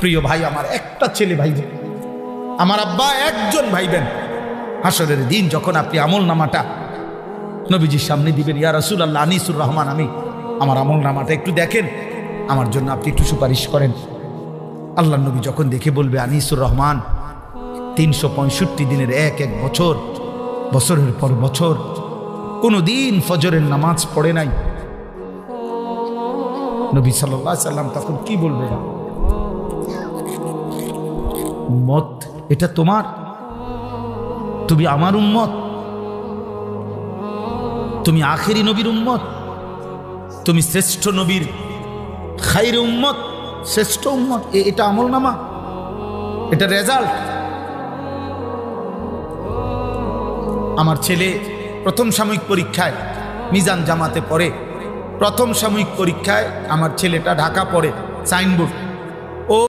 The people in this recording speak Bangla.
প্রিয় ভাই আমার, একটা ছেলে ভাইবেন, আমার আব্বা একজন ভাইবেন, হাসরের দিন যখন আপনি আমল নামাটা নবীজির সামনে দিবেন, ইয়া রাসূলুল্লাহ আনিসুর রহমান, আমি আমার আমল নামাটা একটু দেখেন, আমার জন্য আপনি একটু সুপারিশ করেন। আল্লাহ নবী যখন দেখে বলবে আনিসুর রহমান 365 দিনের এক এক বছর, বছরের পর বছর কোনো দিন ফজরের নামাজ পড়ে নাই, নবী সাল্লাল্লাহু আলাইহি সাল্লাম তখন কি বলবে? উম্মত, এটা তোমার, তুমি আমার উম্মত, তুমি আখেরি নবীর উম্মত, তুমি শ্রেষ্ঠ নবীর খাইরে উম্মত, শ্রেষ্ঠ উম্মত। এটা আমল নামা, এটা রেজাল্ট। আমার ছেলে প্রথম সাময়িক পরীক্ষায় মিজান জামাতে পড়ে, প্রথম সাময়িক পরীক্ষায় আমার ছেলেটা ঢাকা পড়ে, সাইনবোর্ড